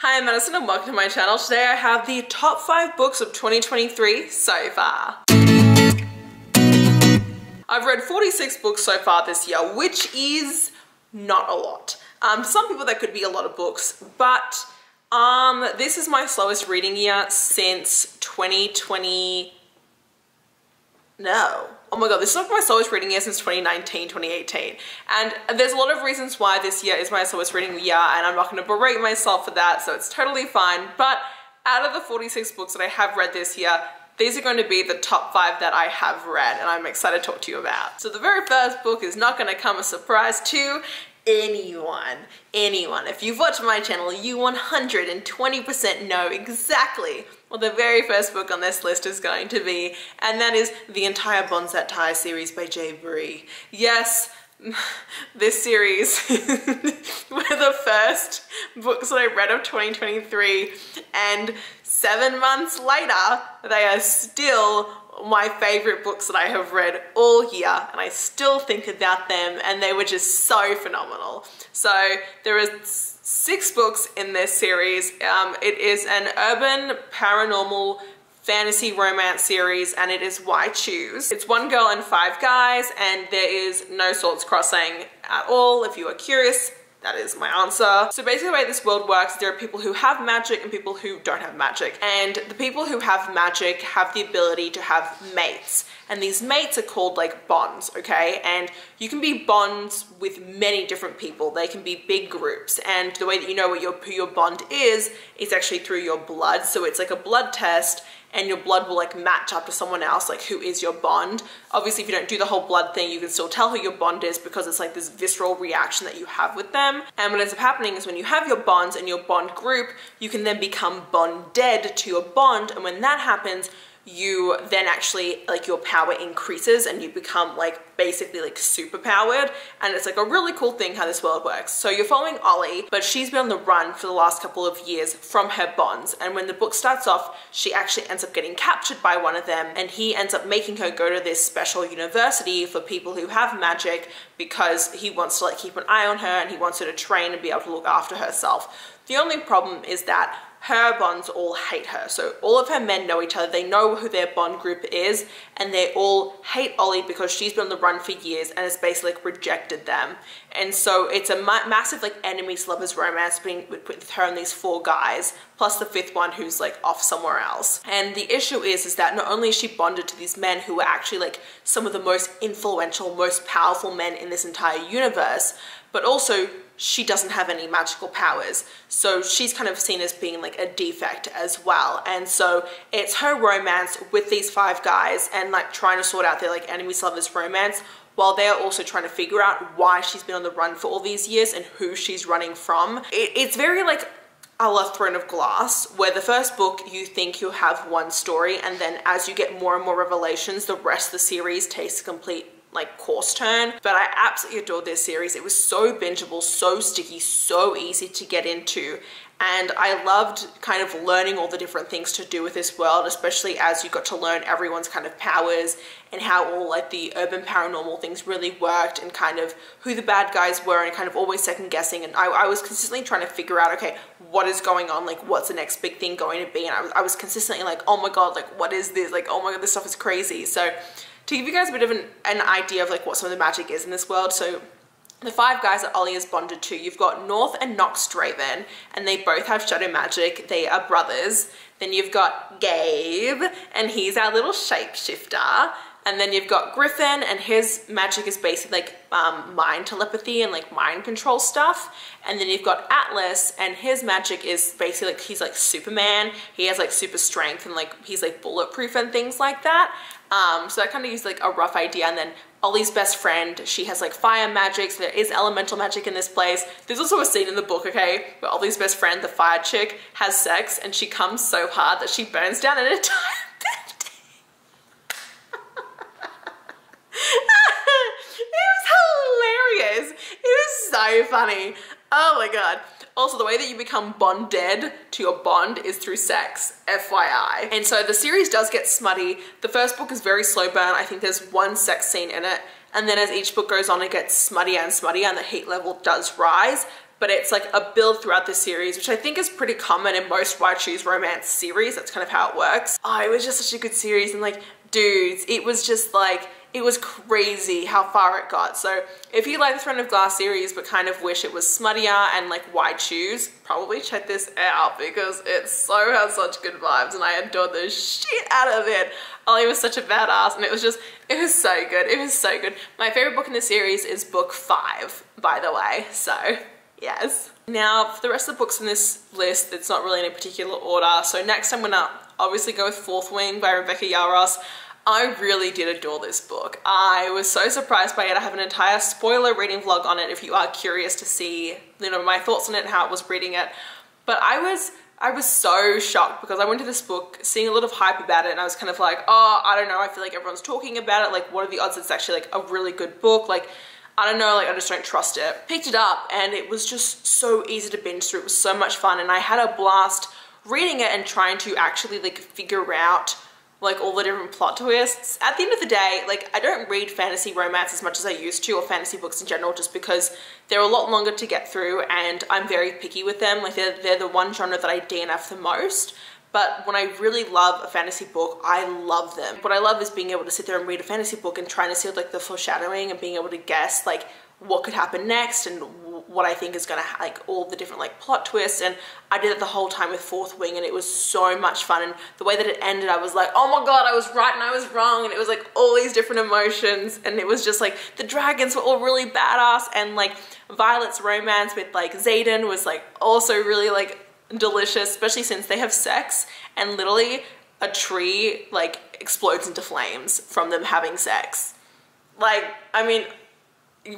Hi, I'm Madison and welcome to my channel. Today I have the top 5 books of 2023 so far. I've read 46 books so far this year, which is not a lot. For some people that could be a lot of books, but this is my slowest reading year since 2020. No. Oh my god, this is like my slowest reading year since 2019, 2018. And there's a lot of reasons why this year is my slowest reading year, and I'm not going to berate myself for that, so it's totally fine. But out of the 46 books that I have read this year, these are going to be the top 5 that I have read, and I'm excited to talk to you about. So the very first book is not going to come as a surprise to anyone. If you've watched my channel, you 120% know exactly what the very first book on this list is going to be, and that is the entire Bonds That Tie series by J. Brie. Yes, this series were the first books that I read of 2023, and 7 months later, they are still my favorite books that I have read all year, and I still think about them, and they were just so phenomenal. So there are 6 books in this series. It is an urban paranormal fantasy romance series, and it is Why Choose. It's 1 girl and 5 guys, and there is no swords crossing at all. If you are curious, that is my answer. So basically the way this world works, there are people who have magic and people who don't have magic. And the people who have magic have the ability to have mates. And these mates are called like bonds, okay? And you can be bonds with many different people. They can be big groups. And the way that you know who your bond is actually through your blood. So it's like a blood test, and your blood will like match up to someone else, like who is your bond. Obviously, if you don't do the whole blood thing, you can still tell who your bond is because it's like this visceral reaction that you have with them. And what ends up happening is when you have your bonds and your bond group, you can then become bonded to your bond. And when that happens, you then actually, like, your power increases and you become like basically like super powered. And it's like a really cool thing how this world works. So you're following Ollie, but she's been on the run for the last couple of years from her bonds. And when the book starts off, she actually ends up getting captured by one of them, and he ends up making her go to this special university for people who have magic because he wants to like keep an eye on her and he wants her to train and be able to look after herself. The only problem is that her bonds all hate her. So all of her men know each other, they know who their bond group is, and they all hate Ollie because she's been on the run for years and has basically like rejected them. And so it's a massive like enemies lovers romance with her and these 4 guys, plus the 5th one who's like off somewhere else. And the issue is that not only is she bonded to these men who are actually like some of the most influential, most powerful men in this entire universe, but also she doesn't have any magical powers. So she's kind of seen as being like a defect as well. And so it's her romance with these 5 guys and like trying to sort out their like enemies lovers romance, while they're also trying to figure out why she's been on the run for all these years and who she's running from. It's very like a la Throne of Glass, where the first book you think you'll have one story, and then as you get more and more revelations, the rest of the series takes a complete like course turn. But I absolutely adored this series. It was so bingeable, so sticky, so easy to get into, and I loved kind of learning all the different things to do with this world, especially as you got to learn everyone's kind of powers and how all like the urban paranormal things really worked, and kind of who the bad guys were, and kind of always second guessing. And I was consistently trying to figure out, okay, what is going on? Like, what's the next big thing going to be? And I was consistently like, oh my god, like what is this? Like, oh my god, this stuff is crazy. So to give you guys a bit of an idea of like what some of the magic is in this world, so the 5 guys that Ollie is bonded to, you've got North and Nox Draven, and they both have shadow magic. They are brothers. Then you've got Gabe, and he's our little shapeshifter. And then you've got Griffin, and his magic is basically like mind telepathy and like mind control stuff. And then you've got Atlas, and his magic is basically like he's like Superman. He has like super strength and like he's like bulletproof and things like that. So that kind of gives like a rough idea. And then Ollie's best friend, she has like fire magic, so there is elemental magic in this place. There's also a scene in the book, okay, where Ollie's best friend, the fire chick, has sex, and she comes so hard that she burns down an entire building. It was hilarious. It was so funny. Oh my god. Also, the way that you become bonded to your bond is through sex, FYI. And so the series does get smutty. The first book is very slow burn. I think there's 1 sex scene in it. And then as each book goes on, it gets smuttier and smuttier, and the heat level does rise. but it's like a build throughout the series, which I think is pretty common in most Why Choose Romance series. That's kind of how it works. Oh, it was just such a good series, and like, dudes, it was just like, it was crazy how far it got. So if you like the Throne of Glass series but kind of wish it was smuttier and like Why Choose, probably check this out because it so has such good vibes and I adored the shit out of it. Ollie was such a badass and it was so good. It was so good. My favorite book in the series is book 5, by the way, so yes. Now for the rest of the books in this list, it's not really in a particular order. So next I'm gonna obviously go with Fourth Wing by Rebecca Yarros. I really did adore this book. I was so surprised by it. I have an entire spoiler reading vlog on it if you are curious to see, you know, my thoughts on it and how I was reading it. But I was so shocked because I went to this book seeing a lot of hype about it and I was kind of like, oh, I don't know, I feel like everyone's talking about it. Like, what are the odds it's actually like a really good book? Like, I don't know, like I just don't trust it. Picked it up and it was just so easy to binge through. It was so much fun and I had a blast reading it and trying to actually like figure out like all the different plot twists. At the end of the day, like I don't read fantasy romance as much as I used to, or fantasy books in general, just because they're a lot longer to get through and I'm very picky with them. Like they're the one genre that I DNF the most. But when I really love a fantasy book, I love them. What I love is being able to sit there and read a fantasy book and trying to see like the foreshadowing and being able to guess like what could happen next and what I think is gonna like all the different like plot twists. And I did it the whole time with Fourth Wing and it was so much fun. And the way that it ended, I was like, oh my god, I was right and I was wrong. And it was like all these different emotions and it was just like the dragons were all really badass and like Violet's romance with like Xaden was like also really like delicious, especially since they have sex and literally a tree like explodes into flames from them having sex. Like, I mean,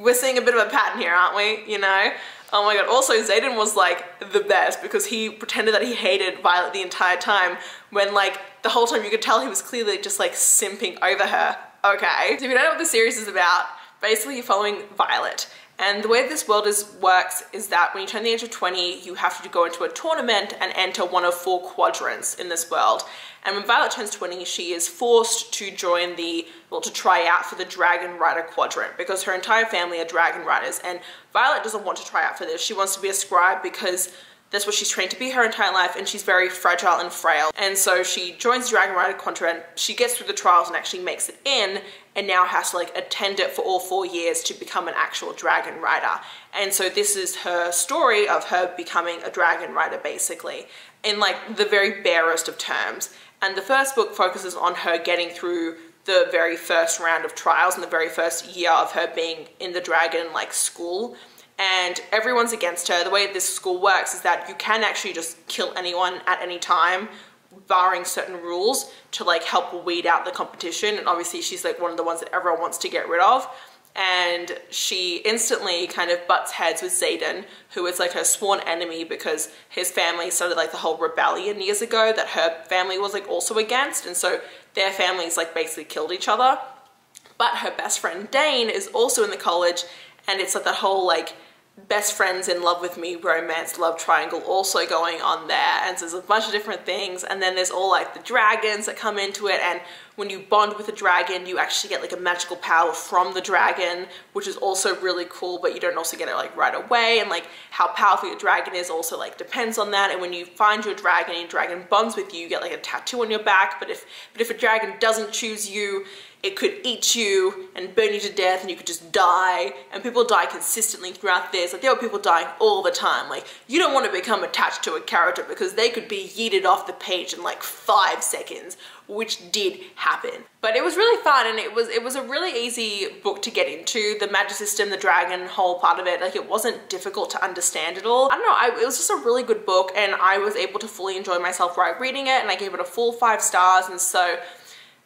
we're seeing a bit of a pattern here, aren't we? You know? Oh my god. Also, Xaden was like the best because he pretended that he hated Violet the entire time when like the whole time you could tell he was clearly just like simping over her. Okay. So if you don't know what the series is about, basically you're following Violet. And the way this world works is that when you turn the age of 20, you have to go into a tournament and enter one of 4 quadrants in this world. And when Violet turns 20, she is forced to join to try out for the Dragon Rider quadrant because her entire family are Dragon Riders. And Violet doesn't want to try out for this. She wants to be a scribe because that's what she's trained to be her entire life, and she's very fragile and frail. And so she joins the Dragon Rider quadrant, she gets through the trials and actually makes it in, and now has to like attend it for all 4 years to become an actual Dragon Rider. And so this is her story of her becoming a Dragon Rider basically, in like the very barest of terms. And the first book focuses on her getting through the very first round of trials and the very first year of her being in the dragon like school. And everyone's against her. The way this school works is that you can actually just kill anyone at any time, barring certain rules, to like help weed out the competition. And obviously she's like one of the ones that everyone wants to get rid of. And she instantly kind of butts heads with Xaden, who is like her sworn enemy because his family started like the whole rebellion years ago that her family was like also against. And so their families like basically killed each other. But her best friend Dane is also in the college, and it's like that whole like best friends in love with me romance love triangle also going on there. And so there's a bunch of different things, and then there's all like the dragons that come into it, and when you bond with a dragon you actually get like a magical power from the dragon, which is also really cool, but you don't also get it like right away. And like how powerful your dragon is also like depends on that. And when you find your dragon and your dragon bonds with you, you get like a tattoo on your back. But if a dragon doesn't choose you, it could eat you and burn you to death and you could just die. And people die consistently throughout this. Like there were people dying all the time. Like you don't want to become attached to a character because they could be yeeted off the page in like 5 seconds, which did happen. But it was really fun, and it was a really easy book to get into. The magic system, the dragon whole part of it, like it wasn't difficult to understand at all. I don't know, it was just a really good book, and I was able to fully enjoy myself while reading it, and I gave it a full 5 stars. And so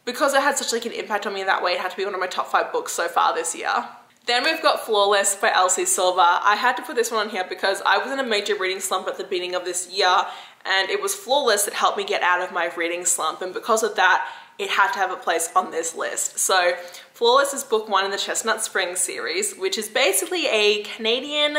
because it had such like an impact on me in that way, it had to be one of my top 5 books so far this year. Then we've got Flawless by Elsie Silver. I had to put this one on here because I was in a major reading slump at the beginning of this year, and it was Flawless that helped me get out of my reading slump, and because of that it had to have a place on this list. So Flawless is book 1 in the Chestnut Springs series, which is basically a Canadian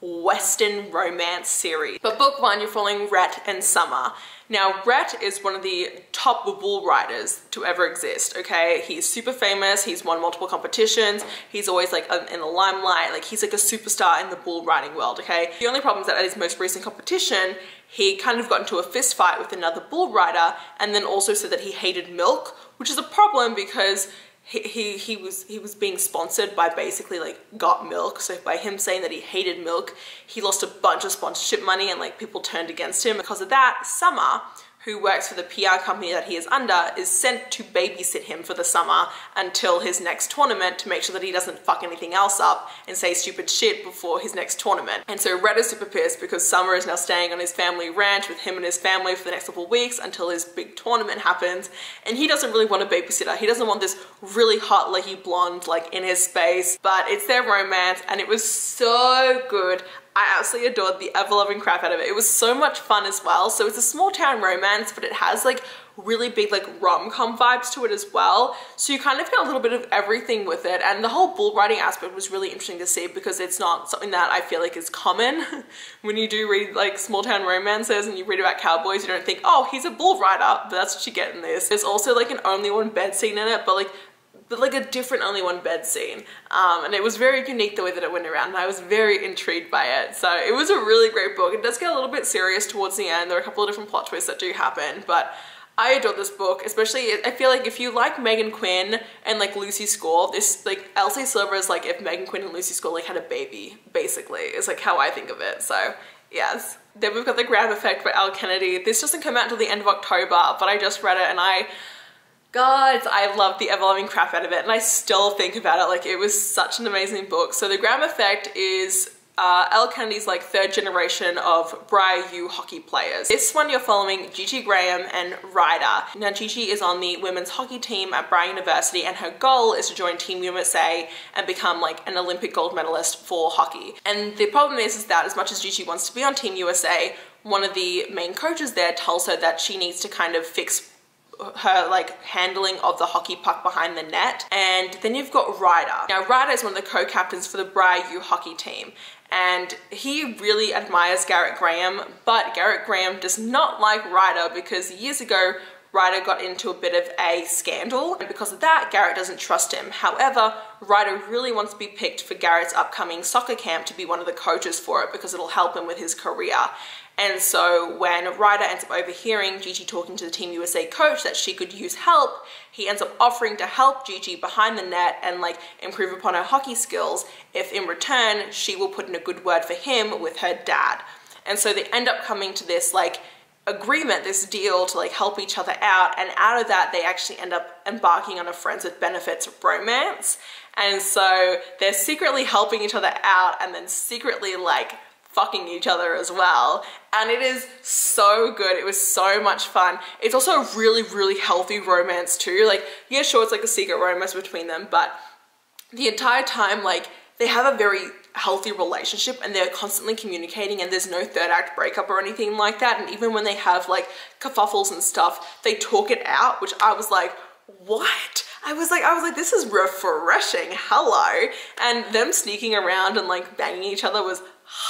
Western romance series. But book one, you're following Rhett and Summer. Now, Rhett is one of the top bull riders to ever exist, okay? He's super famous, he's won multiple competitions, he's always like in the limelight, like he's like a superstar in the bull riding world, okay? The only problem is that at his most recent competition, he kind of got into a fist fight with another bull rider and then also said that he hated milk, which is a problem because he was being sponsored by basically like Got Milk. So by him saying that he hated milk, he lost a bunch of sponsorship money and like people turned against him. Because of that, Summer, who works for the PR company that he is under, is sent to babysit him for the summer until his next tournament to make sure that he doesn't fuck anything else up and say stupid shit before his next tournament. And so Rhett is super pissed because Summer is now staying on his family ranch with him and his family for the next couple of weeks until his big tournament happens. And he doesn't really want a babysitter. He doesn't want this really hot, leggy blonde like in his space, but it's their romance and it was so good. I absolutely adored the ever-loving crap out of it. It was so much fun as well. So it's a small town romance, but it has like really big like rom-com vibes to it as well. So you kind of get a little bit of everything with it. And the whole bull riding aspect was really interesting to see because it's not something that I feel like is common. When you do read like small town romances and you read about cowboys, you don't think, oh, he's a bull rider, but that's what you get in this. There's also like an only one bed scene in it, but like a different only one bed scene. And it was very unique the way that it went around and I was very intrigued by it. So it was a really great book. It does get a little bit serious towards the end. There are a couple of different plot twists that do happen, but I adored this book, especially I feel like if you like Megan Quinn and like Lucy Score, this like ᴛᴏᴏᴅ is like if Megan Quinn and Lucy Score like had a baby, basically, is like how I think of it. So yes. Then we've got The Graham Effect by Elle Kennedy. This doesn't come out until the end of October, but I just read it and God, I loved the ever-loving crap out of it and I still think about it like it was such an amazing book. So The Graham Effect is Elle Kennedy's like third generation of BYU hockey players. This one you're following Gigi Graham and Ryder. Now Gigi is on the women's hockey team at BYU University and her goal is to join Team USA and become like an Olympic gold medalist for hockey. And the problem is that as much as Gigi wants to be on Team USA, one of the main coaches there tells her that she needs to kind of fix her like handling of the hockey puck behind the net. And then you've got Ryder. Now Ryder is one of the co-captains for the BYU hockey team and he really admires Garrett Graham, but Garrett Graham does not like Ryder because years ago Ryder got into a bit of a scandal and because of that Garrett doesn't trust him. However, Ryder really wants to be picked for Garrett's upcoming soccer camp to be one of the coaches for it because it'll help him with his career. And so when Ryder ends up overhearing Gigi talking to the Team USA coach that she could use help, he ends up offering to help Gigi behind the net and like improve upon her hockey skills if in return she will put in a good word for him with her dad. And so they end up coming to this like agreement, this deal to like help each other out, and out of that they actually end up embarking on a friends with benefits romance. And so they're secretly helping each other out and then secretly like fucking each other as well, and it is so good. It was so much fun. It's also a really, really healthy romance too. Like, yeah, sure, it's like a secret romance between them, but the entire time, like, they have a very healthy relationship and they're constantly communicating and there's no third act breakup or anything like that. And even when they have like kerfuffles and stuff, they talk it out, which I was like, what? I was like, this is refreshing, hello. And them sneaking around and like banging each other was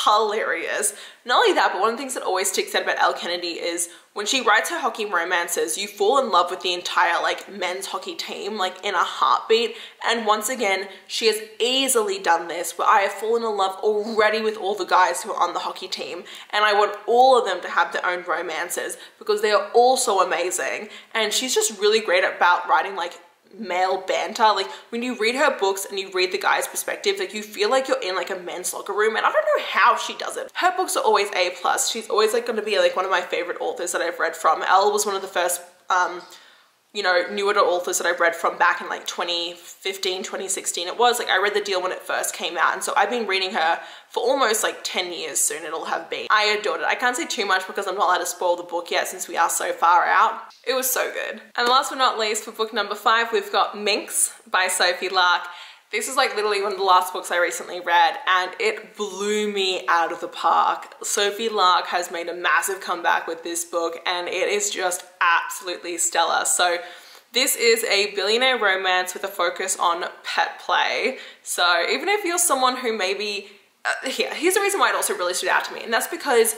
hilarious. Not only that, but one of the things that always sticks out about Elle Kennedy is when she writes her hockey romances, you fall in love with the entire like men's hockey team like in a heartbeat. And once again, she has easily done this where I have fallen in love already with all the guys who are on the hockey team, and I want all of them to have their own romances because they are all so amazing. And she's just really great about writing like male banter. Like when you read her books and you read the guy's perspective, like you feel like you're in like a men's locker room, and I don't know how she does it. Her books are always A+. She's always like going to be like one of my favorite authors that I've read from. Elle was one of the first you know, newer authors that I've read from back in like 2015, 2016 it was. Like I read The Deal when it first came out, and so I've been reading her for almost like 10 years soon it'll have been. I adored it. I can't say too much because I'm not allowed to spoil the book yet since we are so far out. It was so good. And last but not least, for book number 5, we've got Minx by Sophie Lark. This is like literally one of the last books I recently read and it blew me out of the park. Sophie Lark has made a massive comeback with this book and it is just absolutely stellar. So this is a billionaire romance with a focus on pet play. So even if you're someone who maybe here's the reason why it also really stood out to me, and that's because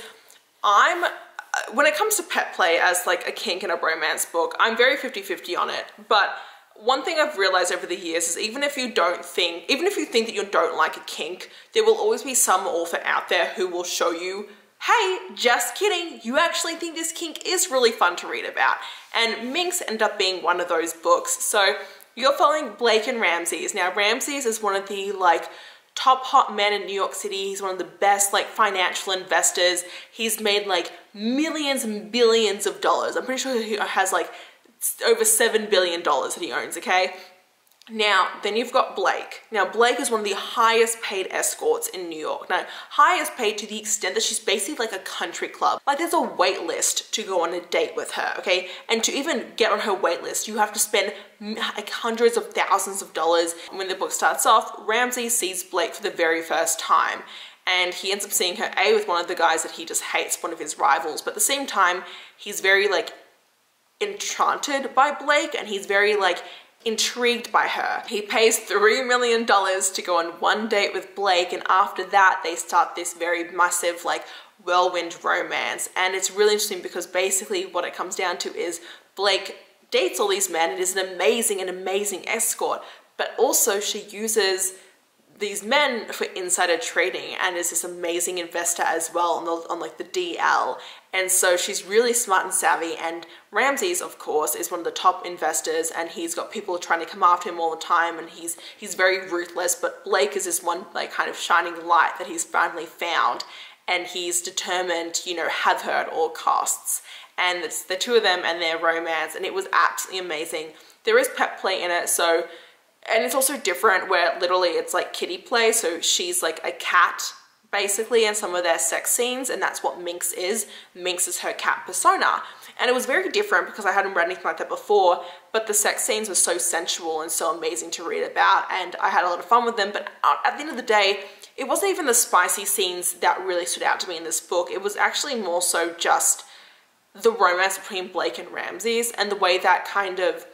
when it comes to pet play as like a kink in a romance book, I'm very 50-50 on it. But one thing I've realized over the years is even if you think that you don't like a kink, there will always be some author out there who will show you, hey, just kidding, you actually think this kink is really fun to read about. And Minx ended up being one of those books. So you're following Blake and Ramses. Now Ramses is one of the like top hot men in New York City. He's one of the best like financial investors. He's made like millions and billions of dollars. I'm pretty sure he has like over $7 billion that he owns, okay? Now, then you've got Blake. Now, Blake is one of the highest paid escorts in New York. Now, highest paid to the extent that she's basically like a country club. Like there's a wait list to go on a date with her, okay? And to even get on her wait list, you have to spend like hundreds of thousands of dollars. When the book starts off, Ramsey sees Blake for the very first time. And he ends up seeing her with one of the guys that he just hates, one of his rivals. But at the same time, he's very like enchanted by Blake, and he's very like intrigued by her. He pays $3 million to go on one date with Blake, and after that they start this very massive like whirlwind romance. And it's really interesting because basically what it comes down to is Blake dates all these men and is an amazing escort, but also she uses these men for insider trading and is this amazing investor as well on like the DL. And so she's really smart and savvy, and Ramses, of course, is one of the top investors, and he's got people trying to come after him all the time, and he's very ruthless. But Blake is this one like kind of shining light that he's finally found, and he's determined to, you know, have her at all costs. And it's the two of them and their romance, and it was absolutely amazing. There is pet play in it, so, and it's also different where literally it's like kitty play, so she's like a cat basically in some of their sex scenes, and that's what Minx is. Minx is her cat persona. And it was very different because I hadn't read anything like that before, but the sex scenes were so sensual and so amazing to read about, and I had a lot of fun with them. But at the end of the day, it wasn't even the spicy scenes that really stood out to me in this book. It was actually more so just the romance between Blake and Ramses, and the way that kind of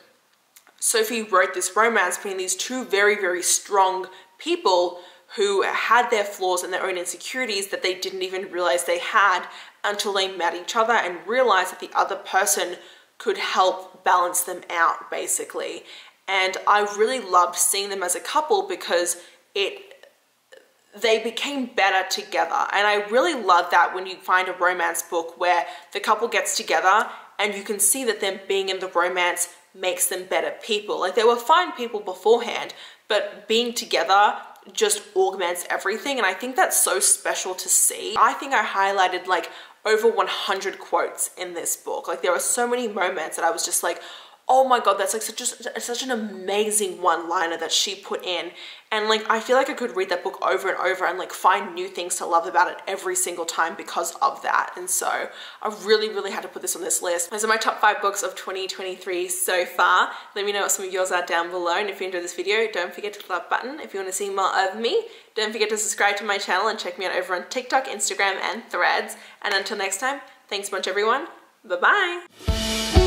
Sophie wrote this romance between these two very strong people who had their flaws and their own insecurities that they didn't even realize they had until they met each other and realized that the other person could help balance them out, basically. And I really loved seeing them as a couple because they became better together. And I really love that when you find a romance book where the couple gets together and you can see that them being in the romance makes them better people. Like they were fine people beforehand, but being together just augments everything, and I think that's so special to see. I think I highlighted like over 100 quotes in this book. Like there are so many moments that I was just like, oh my god, that's like such an amazing one-liner that she put in. And like I feel like I could read that book over and over and like find new things to love about it every single time because of that. And so I really had to put this on this list. Those are my top 5 books of 2023 so far. Let me know what some of yours are down below, and if you enjoyed this video, don't forget to click that button. If you want to see more of me, don't forget to subscribe to my channel and check me out over on TikTok, Instagram and Threads. And until next time, thanks a bunch everyone. Bye bye.